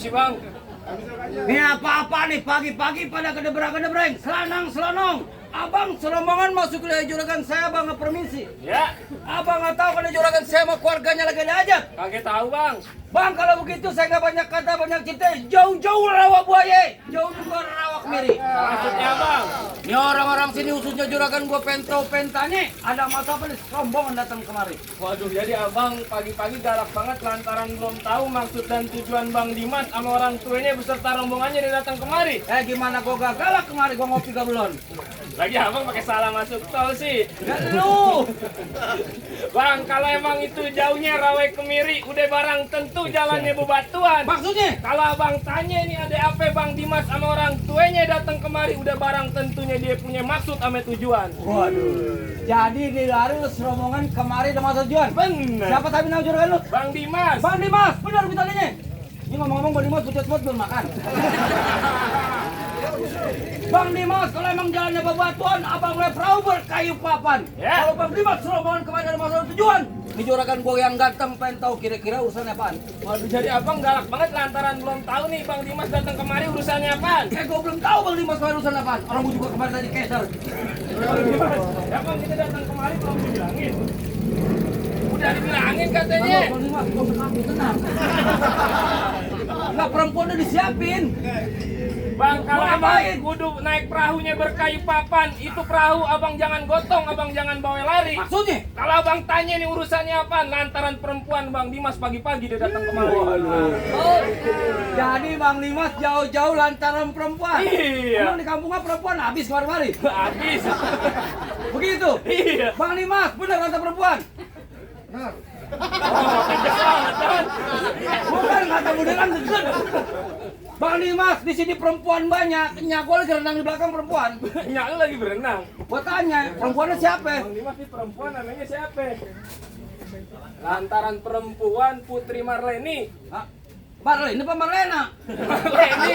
sih bang? Ini apa-apa nih pagi-pagi pada kedebrang-kedebreng, selanang-selanong. Abang serombongan masuk ke juragan saya, bang, permisi. Ya. Abang nggak tahu kalau juragan saya sama keluarganya lagi ada hajat. Kagak tahu bang. Bang, kalau begitu saya nggak banyak kata, banyak cerita. Jauh-jauh rawa buaya, jauh juga rawa kemiri. Maksudnya bang? Ini orang-orang sini khususnya juragan gua pentanya ada masa apa nih rombongan datang kemari. Waduh, jadi abang pagi-pagi galak banget lantaran belum tahu maksud dan tujuan Bang Dimas sama orang tuanya beserta rombongannya dia datang kemari. Gimana gua gak galak kemari, gua ngopi gabelon. Lagi abang pakai salah masuk tol sih. Gak lu. Bang, kalau emang itu jauhnya Rawai Kemiri, udah barang tentu jalannya bebatuan. Maksudnya? Kalau abang tanya nih ada apa Bang Dimas sama orang tuanya datang kemari, udah barang tentunya dia punya maksud sama tujuan. Waduh. Jadi dilari rombongan kemari dengan tujuan. Bener. Siapa tadi nama juragan lu? Bang Dimas. Bang Dimas, benar betalnya. Ini ngomong-ngomong Bang Dimas pucat-pucat belum makan. Bang Dimas, kalau emang jalannya bebatuan, abang boleh perahu berkayu papan. Ya. Kalau Bang Dimas rombongan kemana ada masalah tujuan, ini juragan gua yang ganteng pengen tahu kira-kira urusannya apaan. Waduh, jadi abang galak banget lantaran belum tahu nih Bang Dimas datang kemari urusannya apaan. Gua belum tahu Bang Dimas urusan apaan. Orang gua juga kemarin tadi keser. Ya Bang, kita datang kemari belum dibilangin. Udah dibilangin katanya. Bang Dimas, gua tenang. Enggak, perempuan udah disiapin. Bang, kalau Mau abang ngapain? kudu naik perahunya berkayu papan, itu perahu abang jangan gotong, abang jangan bawa lari. Maksudnya? Kalau abang tanya nih urusannya apa, lantaran perempuan Bang Dimas pagi-pagi dia datang kemari. Oh, jadi Bang Dimas jauh-jauh lantaran perempuan. Iya. Emang di kampungnya perempuan habis kemari-mari. Habis. Begitu? Iya. Bang Dimas, benar kata perempuan? Oh, tegas banget kan? Bukan kata modelan deket. Bang Dimas, di sini perempuan banyak. Nyak gua lagi renang di belakang perempuan. Nyak lu lagi berenang. Gua tanya, perempuannya siapa? Bang Dimas nih perempuan namanya siapa? Lantaran perempuan Putri Marleni. Hah? Marleni apa Marlena? Marleni.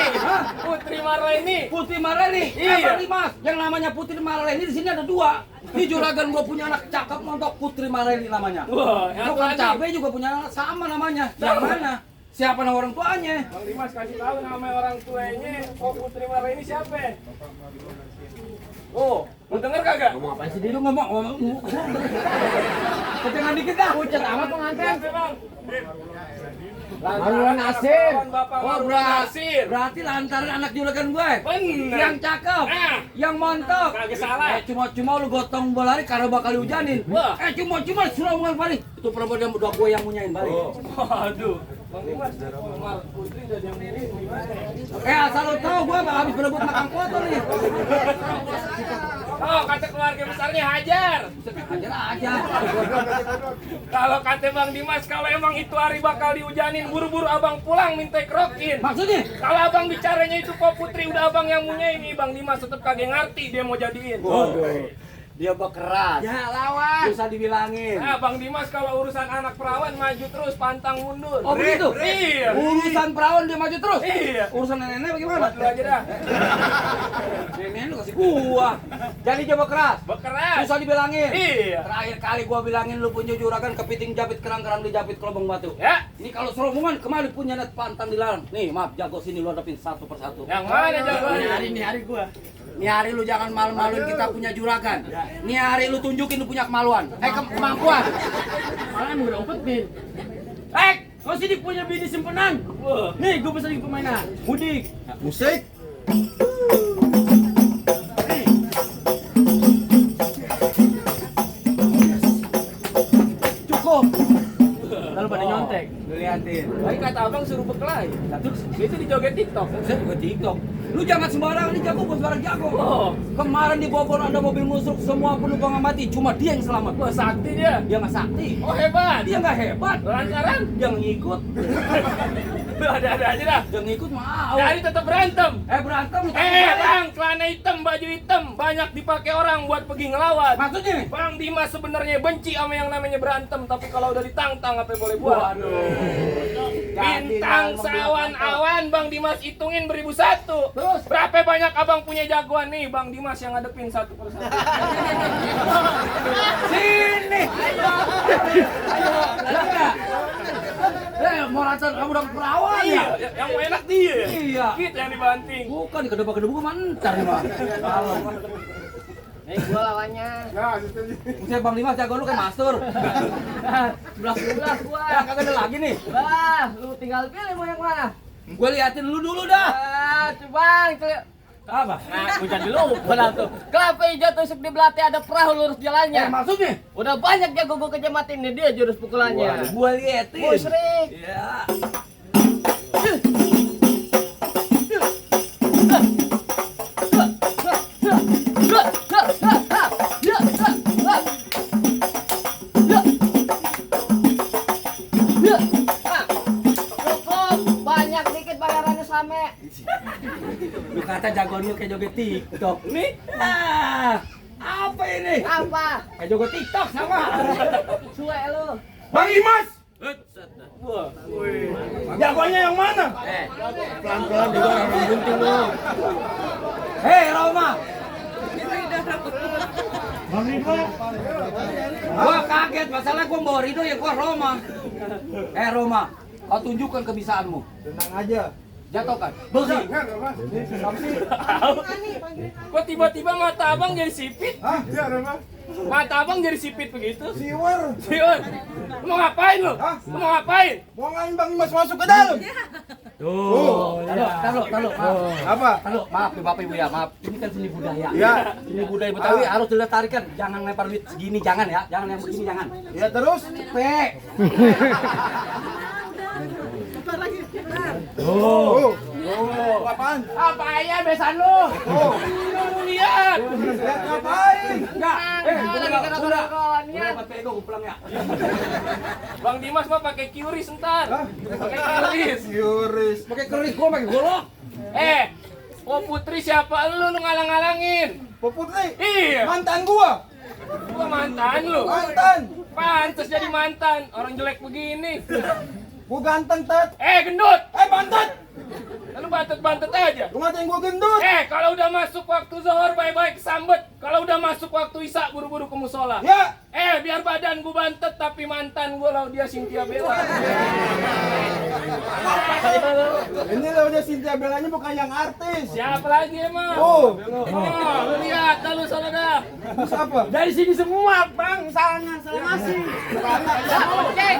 Putri Marleni. Putri Marleni. Iya. Bang Dimas, yang namanya Putri Marleni di sini ada dua. Di juragan gua punya anak cakep montok Putri Marleni namanya. Wah, yang Tukang tadi. cabai juga punya anak sama namanya. Yang mana? Siapa nama orang tuanya? Bang Dimas kasih tahu nama orang tuanya. Oh, Putri Marleni siapa? Oh, lu denger kagak? Ngomong apa sih dia lu ngomong? Kecengan dikit dah. Pucat amat pengantin. Siapa, Bang? Harun Nasir. Bapak Oh, Harun Nasir. berarti lantaran anak juragan gue. Bener. Yang cakep, Ah. yang montok. Kagak salah. Cuma lu gotong bola lari karena bakal dihujanin. Wah. Cuma suruh ngomong balik. Itu perempuan yang udah gue yang munyain balik. Waduh. Bang Dimas, Umar Putri udah diaminin gimana ya? Asal lo tahu gua bang habis berebut makan kotor nih. Oh, kata keluarga besarnya hajar. Hajar aja. Kalau kata Bang Dimas, kalau emang itu hari bakal dihujanin, buru-buru abang pulang minta krokin. Maksudnya? Kalau abang bicaranya itu kok Putri udah abang yang punya ini, Bang Dimas tetap kagak ngerti dia mau jadiin. Dia bekeras. Ya lawan. Susah dibilangin. Nah, Bang Dimas kalau urusan anak perawan maju terus, pantang mundur. Oh begitu? Iya. Urusan perawan dia maju terus? Iya. Urusan nenek bagaimana? Buat lu aja dah. Nenek lu kasih gua. Jadi dia bekeras. Bekeras. Susah dibilangin. Iya. Terakhir kali gua bilangin lu punya juragan kepiting japit kerang-kerang dijapit kelobong batu. Ya. Ini kalau serombongan kemarin punya net pantang dilarang. Nih maaf jago sini lu hadapin satu persatu. Yang mana jagoannya? Ini hari gua. Ini hari lu jangan malu-maluin kita punya juragan. Ini hari lu tunjukin lu punya kemaluan. Kemampuan. Malah udah umpetin. Kau sini punya bini simpenan. Nih, gue bisa lagi permainan. Mudik. Musik. Cukup. Lalu pada nyontek. Lu liatin. Lagi kata abang suruh berkelahi. Nah, terus Itu di joget TikTok. saya juga TikTok. Lu jangan sembarangan nih jago, bos sembarang jago. Oh. Kemarin di Bogor ada mobil musuh, semua penumpang mati, cuma dia yang selamat. Wah, sakti dia. Dia nggak sakti. Oh, hebat. Dia nggak hebat. Lancaran. Dia ngikut. Ada-ada aja dah. Dia ngikut mau. Jadi tetap berantem. Berantem. Bang, celana hitam, baju hitam, banyak dipakai orang buat pergi ngelawan. Maksudnya? Bang Dimas sebenarnya benci sama yang namanya berantem, tapi kalau udah ditantang apa yang boleh buat? Bintang sawan awan, Bang Dimas hitungin 1001. Terus? Berapa banyak abang punya jagoan nih, Bang Dimas yang ngadepin satu persatu. Sini. Ayo. Mau rancang kamu dapat perawan ya? Yang mau enak dia. Iya. Kita yang dibanting. Bukan kedebak-kedebuk mantar nih mah. Kalau Gua lawannya. Saya Bang Dimas jago lu kan master. 11 gua. Ya kagak ada lagi nih. Bah, lu tinggal pilih mau yang mana. Gue liatin lu dulu dah. Coba. Apa? Nah, gua jadi lupa dah tuh. Kelapa hijau tusuk di belati ada perahu lurus jalannya. Maksudnya? Udah banyak jago gua kejamatin nih dia jurus pukulannya. Gue liatin. Musrik. Ya. Cukup, banyak dikit bayarannya same. Lu kata jagoan lu kayak joget TikTok nih. Ah, apa ini? Apa? Kayak joget TikTok sama. Suwe lu. Bang Dimas. Jagoannya yang mana? Pelan-pelan juga orang bunting lu. Hei Roma. Bang Dimas. Gua kaget, masalah gua bawa Rido ya gua Roma. Roma, kau tunjukkan kebisaanmu. Tenang aja. Jatuhkan. Besi. Kok tiba-tiba mata abang jadi sipit? Hah? Iya, ada Mas. Mata abang jadi sipit begitu? Siwer. Siun, lu mau ngapain lu? Hah? Lu mau ngapain? Mau ngapain Bang Dimas masuk ke dalam? Taruh, maaf. Apa? Maaf nih Bapak Ibu ya, maaf. Ini kan seni budaya. Ya. Seni budaya Betawi harus dilestarikan. Jangan lempar duit segini, jangan ya. Jangan yang begini, jangan. Ya terus. Cepet. Oh. Apaan? Apa ya besan lu? Oh. Lu lihat. Lihat ngapain? Enggak. Lagi kena kawan-kawannya. Udah pakai ego, gua pulang ya. Bang Dimas mah pakai QRIS ntar. Hah? Pakai QRIS. Yuris. Pakai keris gua pakai golok. Oh Putri siapa lu ngalang-ngalangin? Putri. Iya. Mantan gua. Gua mantan lu. Mantan. Pantes jadi mantan. Orang jelek begini. Gua ganteng, Tet. Gendut. Bantet. Lu bantet-bantet aja. Lu ngatain gua gendut. Kalau udah masuk waktu zuhur baik-baik sambet. Kalau udah masuk waktu isya buru-buru ke musola. Ya. Biar badan gua bantet tapi mantan gua lah dia Cynthia Bella. Ini lo udah Cynthia Bellanya bukan yang artis. Siapa lagi emang? Oh. Lu lihat dah lu sana dah. Terus apa? Dari sini semua, Bang. Salah ngasih. Goceng,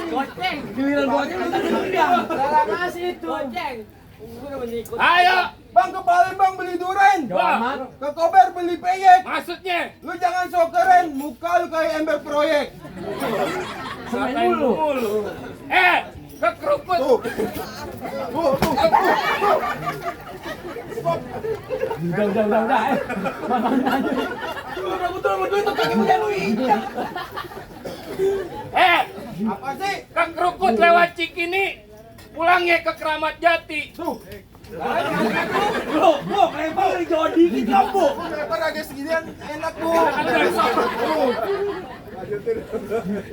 goceng. Giliran gua aja minta diundang. Salah ngasih itu. Goceng. Gua udah menikut. Ayo. Bang ke Palembang beli duren. Wah, Ke Kober beli peyek. maksudnya Lu jangan sok keren, muka lu kayak ember proyek. ngatain mulu. kekerukut. Tuh. Udah. Udah betul itu kaki punya lu injak. Apa sih? Kekerukut lewat Cikini. Pulangnya ke Keramat Jati. Tuh. Bro, lempar dari jauh dikit kamu. Kenapa raga seginian enak Bu?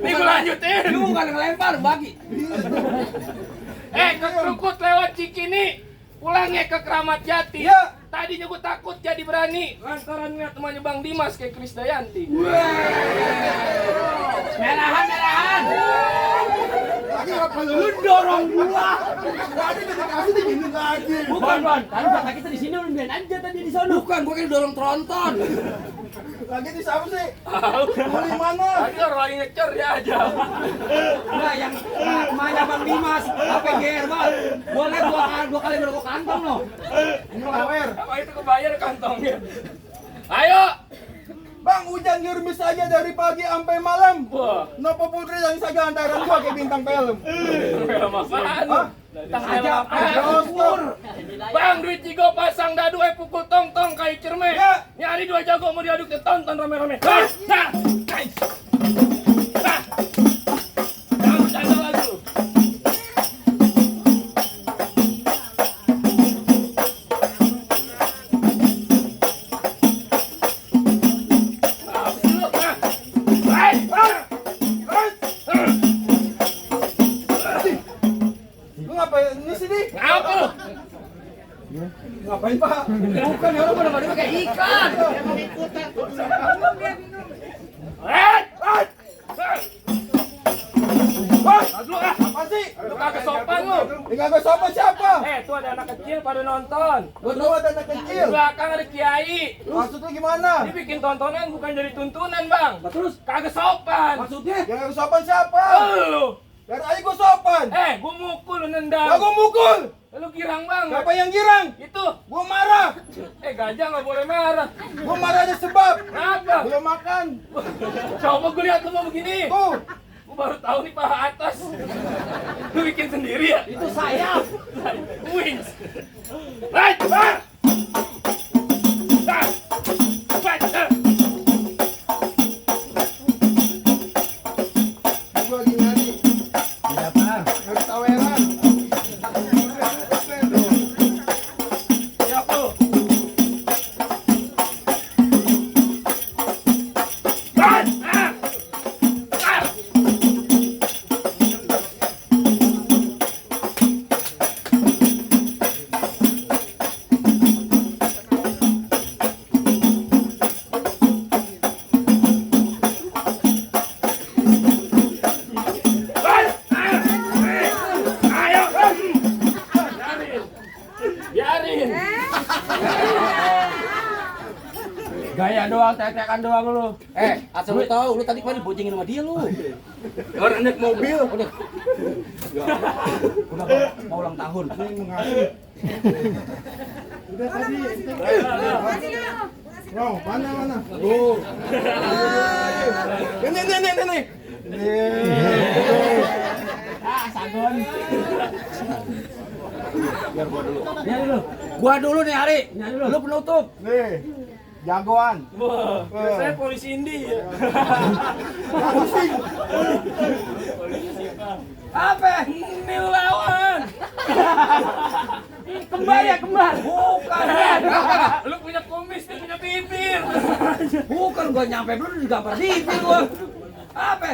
Nih gue lanjutin. Lu bukan ngelempar, bagi. Kekerukut lewat Cikini. Pulangnya ke Keramat Jati. Iya. Tadinya gue takut jadi berani lantaran ngeliat temannya Bang Dimas kayak Krisdayanti. Merahan. Lagi apa lu? Lu dorong gua. Tadi dikasih digini lagi. Bukan, Bang. Tadi kata kita di sini lu biarin aja tadi di sana. Bukan, gua kayak dorong tronton. Lagi di siapa sih? Di mana? Tadi orang lagi ngecer dia aja. Nah, yang emaknya Bang Dimas, apa GR, Bang? Gua liat dua kali berokok kantong loh. Awer. Apa itu kebayar kantongnya? Ayo. Bang, hujan gerimis saja dari pagi sampai malam. Wah. Nopo putri yang saja antaran gua kayak bintang film. Film apaan? Hah? Tentang Aja, film apaan? Rostor. Bang, duit cigo pasang dadu pukul tong-tong kayak cerme. Ya. Nyari dua jago mau diaduk tonton rame-rame. Nah. Jangan bercanda lagi. Lu ngapain ini sini? Ngapa lu? Ngapain Pak? Bukan, ya orang pada kayak ikan. Apa sih? Lu kagak sopan lu. Ini kagak sopan siapa? Tuh ada anak kecil pada nonton. Gua tahu ada anak Di kecil. belakang ada kiai. Maksudnya gimana? Ini bikin tontonan bukan jadi tuntunan, Bang. Terus Kagak sopan. maksudnya Yang kagak sopan siapa? Lu. Dari tadi gua sopan. Gua mukul lu nendang. Lah gua mukul. Lu girang banget. Siapa yang girang? Itu. Gua marah. Gajah nggak boleh marah. Gua marah ada sebab. Kenapa? Belum makan. Coba gue lihat lu mau begini. Tuh. Gue baru tahu nih paha atas. Lu bikin sendiri ya? itu sayap. Wings. Right, bar. Tar. Right, tar. Gua lagi nyari. Siapa? Nyari taweran. Siap lu. Right, tar. Tar. Ayo. Biarin. Gaya doang, tek-tekan doang lu. Asal lu tahu, lu tadi kemarin bojengin sama dia lu. Orang naik mobil. Udah mau ulang tahun. Udah tadi. Bro, mana? Tuh. Ini. Sagon. Nyari lu. Gua dulu nih, Ari. Nyari lu. Lu penutup. Nih. Jagoan. Wah, saya polisi Indi ya. Pusing. Apa? Nil lawan. Kembar ya, kembar. Bukan. Lu punya kumis, dia punya bibir. Bukan, gua nyampe dulu digampar bibir gua. Apa?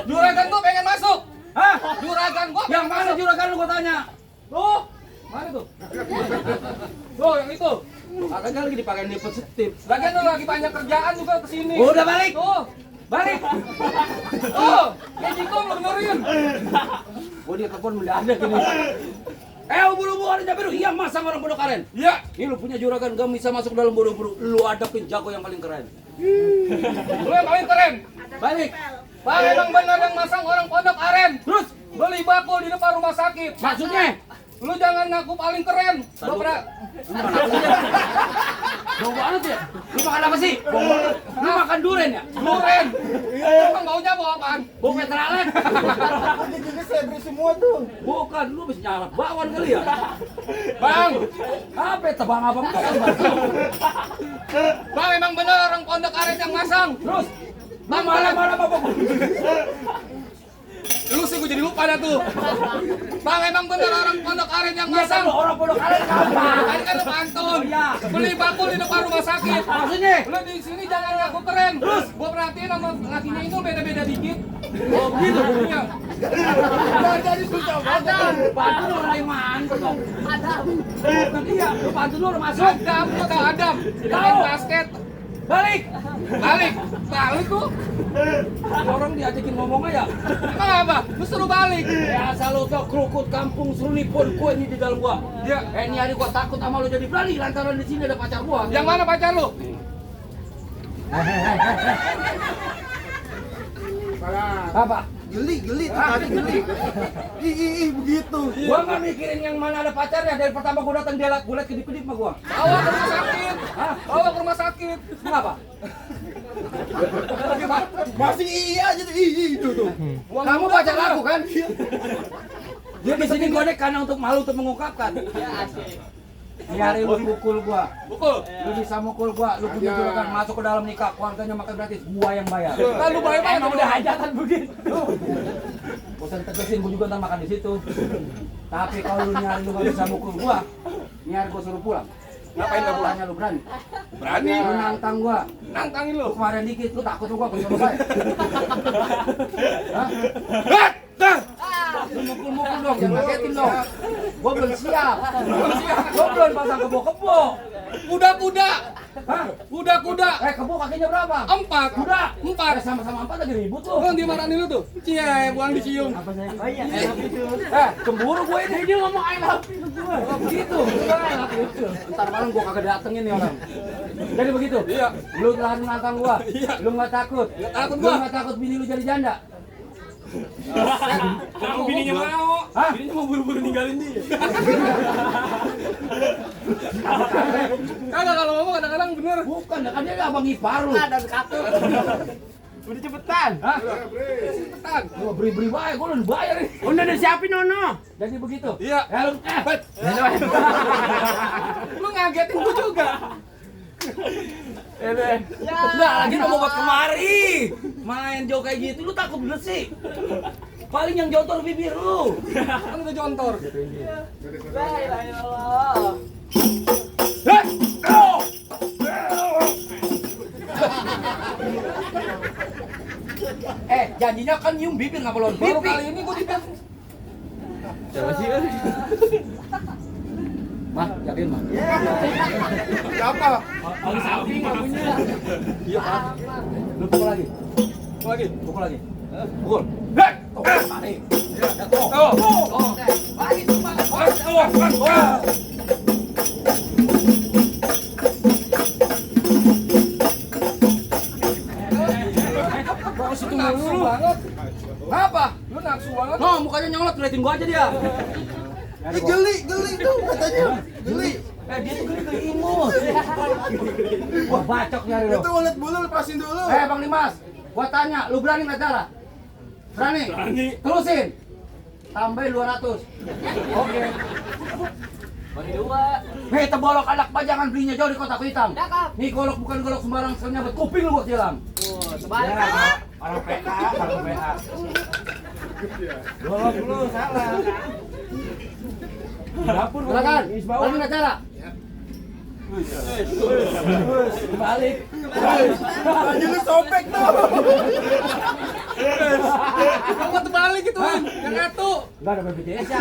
Juragan gua pengen masuk. Hah? Juragan gua Yang mana juragan lu gua tanya? Tuh, Mana tuh? tuh yang itu. Makanya lagi dipakai nipet setip. Lagian lu lagi banyak kerjaan juga kesini. Udah balik. Tuh, Balik. tuh, kayak gitu lu dengerin. Gua dia telepon mendadak ini. Ubur-ubur ada Jabiru. Iya, masang orang bodoh karen. Iya. Ini lu punya juragan gak bisa masuk dalam buru-buru. Lu hadapin jago yang paling keren. Lu yang paling keren. Balik. Pak, emang benar yang masang orang pondok aren. Terus Beli bakul di depan rumah sakit. maksudnya Lu jangan ngaku paling keren. Lu pernah Bau banget ya. Lu makan apa sih? Lu makan durian ya? Duren. Emang baunya bau apaan? Bau petralen. Jadi saya beri semua tuh. Bukan, lu bisa nyalak bakwan kali ya? Bang, Apa tebang abang? bang emang bener orang Pondok Aren yang masang. Terus, mana bapak? Lu sih gue jadi lupa dah tuh. Bang emang bener orang Pondok Aren yang Masa masang. lu orang pondok aren apa? Tadi kan lu pantun. Iya. Beli bakul di depan rumah sakit. Maksudnya? Lu di sini jangan ngaku keren. Terus gua perhatiin sama lakinya itu beda-beda dikit. Oh gitu. Iya. Jadi susah banget. Pantun lu orang mantap dong. Adam. Iya, lu pantun lu udah masuk. Adam, gua tahu Adam. Dia main basket. Balik. Balik lu. Orang diajakin ngomong aja. Emang apa? Lu suruh balik. Biasa lu tau krukut kampung serunipun kue ini di dalam gua. Iya. Ini hari gua takut sama lu jadi berani lantaran di sini ada pacar gua. Yang mana pacar lu? Apa? Geli, tadi geli. Ih, begitu. Gua nggak mikirin yang mana ada pacarnya. Dari pertama gua datang dia gua liat kedip-kedip sama gua. Bawa ke rumah sakit. Hah? Bawa ke rumah sakit. Kenapa? Masih iya aja tuh. Ih, itu tuh. Kamu pacar aku kan? Dia di sini gua dek karena untuk malu untuk mengungkapkan. Ini hari lu pukul gua. Pukul. Lu bisa mukul gua, lu punya julukan masuk ke dalam nikah, keluarganya makan gratis, gua yang bayar. Lalu bayar banget. Emang udah hajatan begitu. Bosan tegesin gua juga ntar makan di situ. Tapi kalau lu nyari lu gak bisa mukul gua, nyari gua suruh pulang. Ngapain gak pulang? Tanya lu berani? Berani. Lu nantang gua. Nantangin lu. Lu kemarin dikit, lu takut lu gua suruh saya. Hah? Lu mukul-mukul dong, jangan ngagetin dong. Gua belum siap. Gua belum pasang kebo-kebo. Kuda-kuda. Hah? Kuda-kuda. Kebo kakinya berapa? 4. Kuda. 4. Sama-sama 4 lagi ribut tuh. Lu dimarahin lu tuh. Cie, buang dicium. Apa saya? Oh iya, cemburu gue ini. Dia ngomong I love you ke gue. Oh begitu. Ntar malam gue kagak datengin nih orang. Jadi begitu? Iya. Lu telah nantang gua. Iya. Lu nggak takut? Nggak takut Lu gua. nggak takut bini lu jadi janda? Kamu bininya mau. Hah? Bininya mau buru-buru ninggalin dia. Kagak kalau ngomong kadang-kadang bener. Bukan, kan dia abang ipar lu. Ada satu. Udah cepetan. Hah? Cepetan. Gua beri-beri baik, gua udah bayar nih. Udah disiapin Nono. Jadi begitu? Iya. Ya lu, Lu ngagetin gua juga. Enggak, lagi mau buat kemari. Main jauh kayak gitu, lu takut bener sih. Paling yang jontor bibir lu. Kan udah jontor. Janjinya kan nyium bibir nggak belum Baru pipi. kali ini gua tidak. Mah, yakin mah. Siapa? Paling samping nggak punya. Iya Pak. Lu pukul lagi. Pukul lagi. Pukul. Oh, tarik. Lagi tuh Pak. Lu nafsu banget. Apa? Lu nafsu banget. No, mukanya nyolot, liatin gua aja dia. Geli tuh katanya. Geli. Dia tuh geli imut. Gua bacok nyari lo. Itu ulet bulu lepasin dulu. Bang Dimas, gua tanya, lu berani nggak jalan? Berani? Berani. Terusin. Tambahin 200. Oke. Bagi 2. Nih tebolok anak pajangan belinya jauh di Kota Kuitang. Nih golok bukan golok sembarang senyabet kuping lu buat jalan. Sebalik. Orang PA, orang PA. Golok lu salah. Dapur silakan. Balik nggak cara? Balik. Baju lu sobek tuh. Kamu terbalik itu, Win. Yang satu. Enggak ada BPJS ya.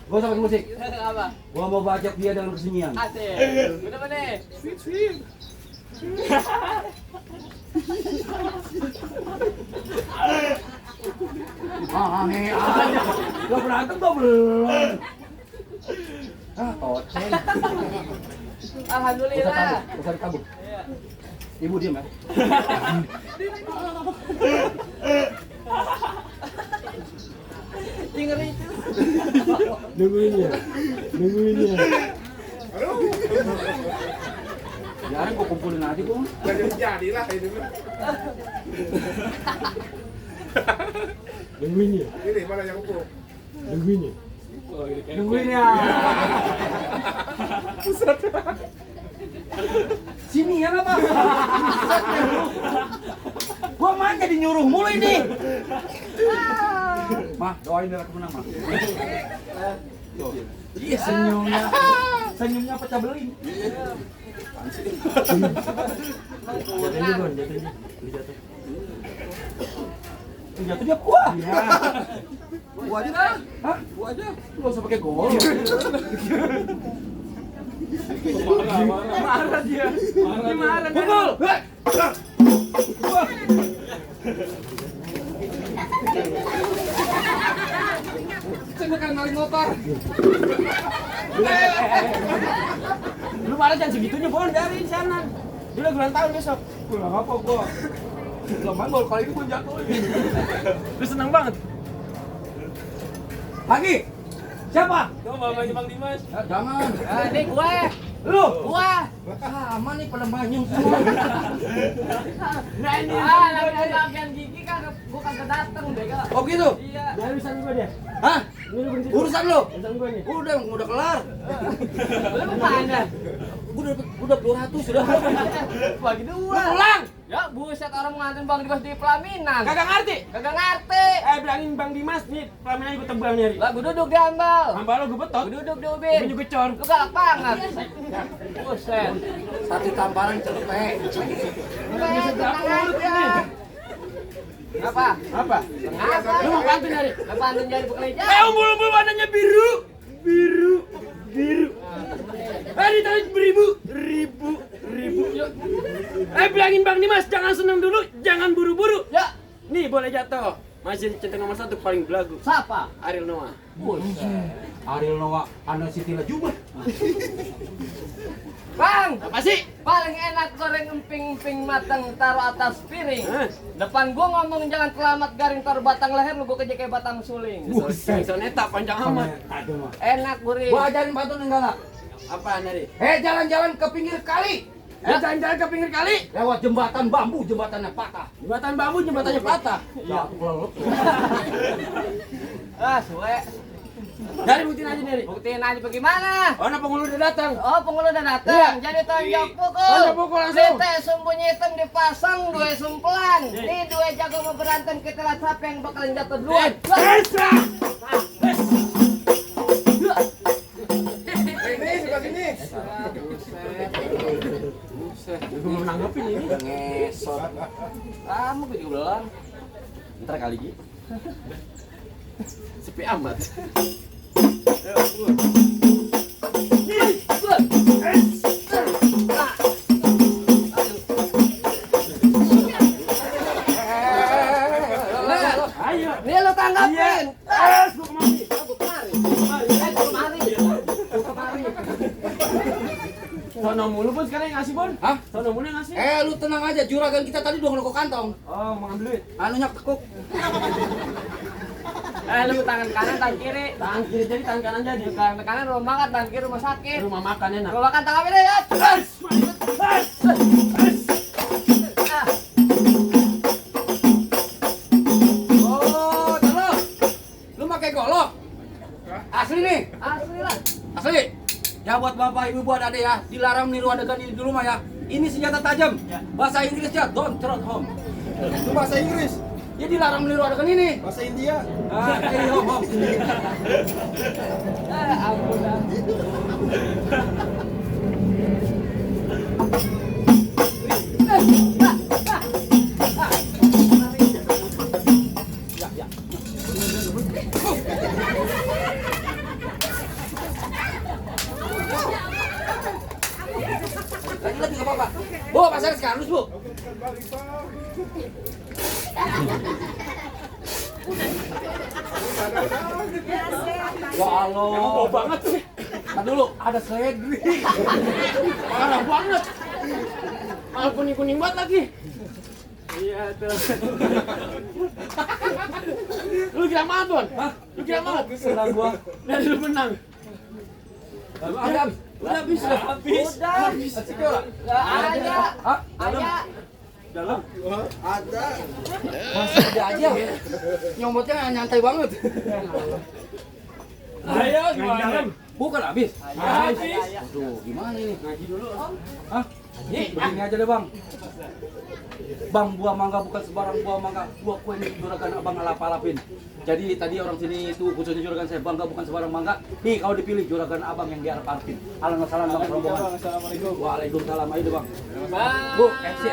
Gua sama musik. Apa? Gua mau bacok dia dengan kesunyian. Asik. Udah mana? Sweet. Aneh aja. Gua berantem gua belum. Oceng. Alhamdulillah. Usah ditabuk. Ibu diam ya. Tinggal itu. Nungguin ya. Biarin gua kumpulin aja gua. Gak jadi lah ini. Nungguin ya. Ini mana yang ukur? Nungguin ya. Nungguin ya. Sini ya apa? Gua mah jadi nyuruh mulu ini. Mah, doain biar aku menang, Mah. Iya senyumnya. Senyumnya pecah beling. Jatuh dia kuah. Iya. Gua aja dah. Hah? Gua aja. Enggak usah pakai gol. Marah dia. Marah. Pukul. Saya kan maling motor. Lu malah jangan segitunya, Bon, dari sana. Dia udah ulang tahun besok. Gua enggak apa gua. Lomba gol kali ini gua jatuh. Lu senang banget. Lagi. Siapa? Tuh mamanya Bang Dimas. Jangan. Ini gue. Lu. Gue. Sama nih pada manyung semua. Nah ini. Lagi bagian gigi kagak gue kagak dateng deh kak. Oh gitu? Iya. Dari urusan gua dia. Hah? Urusan lu? Urusan gua nih. Udah kelar. Lu kemana? Gua udah 200 sudah. Bagi dua. Pulang. Ya buset orang ngantin Bang Dimas di pelaminan. Kagak ngerti. Kagak ngerti. Bilangin Bang Dimas nih, pelaminan gua tebang nyari. Lah gue duduk di ambal. Hamba lo gua betot. Gue duduk di ubin. Gua juga cor. Lu galak banget. Buset. Satu tamparan cepet. Tenang aja. Apa? Apa? Apa? Lu mau pantun nyari? Lu pantun jadi pekerja. Umbul-umbul warnanya biru. Biru. Ditarik ribu. Bilangin Bang Dimas, jangan senang dulu, jangan buru-buru. Ya. Nih boleh jatuh. Masih centeng nomor 1 paling belagu. Siapa? Ariel Noah. Ariel Noah, Anda Sitila juga. Bang, Apa sih? paling enak goreng emping-emping matang taruh atas piring. Hah? Depan gua ngomong jangan kelamat garing taruh batang leher lu gua keje kayak batang suling. Soneta panjang amat. Enak gurih. Gua ajarin pantun enggak lah. Apa nyari? Jalan-jalan ke pinggir kali. Jalan-jalan ke pinggir kali. Lewat jembatan bambu, jembatannya patah. Jembatan bambu, jembatannya patah. Jatuh kelelep. Suwe. Dari buktiin aja nyari. Buktiin aja bagaimana? Oh, penghulu udah datang. Oh, penghulu udah datang. Iya. Jadi tonjok pukul. Tonjok pukul langsung. Kita sembunyi hitam dipasang dua sumpelan. Nih dua jago mau berantem kita lihat siapa yang bakalan jatuh duluan. Ekstra. Ini sebelah sini. Gue mau nanggepin ini. Ngesot. Kamu gue juga belum. Ntar kali gitu. Sepi amat. Ayo. Nih lo tanggapin. Gua kemari. Sono mulu pun sekarang yang ngasih Bon. Hah? Sono mulu yang ngasih. Lu tenang aja, juragan kita tadi udah ngerokok kantong. Oh, mau ngambil duit. Anunya tekuk. Lu tangan kanan tangan kiri. Tangan kiri jadi tangan kanan jadi. Tangan kanan rumah makan, tangan kiri rumah sakit. Rumah makan enak. Rumah makan tangan kiri ya. Oh, terus. Lu pakai golok. Asli nih. Asli lah. Asli. Ya buat bapak ibu buat adek ya, dilarang niru adegan ini di rumah ya. Ini senjata tajam. Bahasa Inggrisnya don't throw home. Itu bahasa Inggris. Ya dilarang niru adegan ini. Bahasa India. Carry home. Ampun dah. Lagi nggak apa-apa. Bu, pasar sekarang Bu. Ya Allah. Bau banget sih. Nah dulu ada seledri. Parah banget. Malah kuning-kuning banget lagi. Iya tuh. Lu kira mana, Bon? Hah? Lu kira mana? Serang gua. Dari lu menang. Ada Udah habis dah. Udah. Nggak ada. Hah? Ada. Dalam. Ada. Masih ada aja. Nyomotnya nyantai banget. Ayo gimana? Bukan habis. Habis. Aduh, gimana ini? Ngaji dulu, Om. Hah? Begini aja deh, Bang. Bang, buah mangga bukan sembarang buah mangga. Buah kue ini juragan abang alap-alapin. Jadi tadi orang sini itu khususnya juragan saya, bangga bukan sembarang mangga. Nih kalau dipilih juragan abang yang diarep-arepin. Alhamdulillah, bang rombongan. Assalamualaikum. Waalaikumsalam. Ayo deh, Bang. Bu, MC.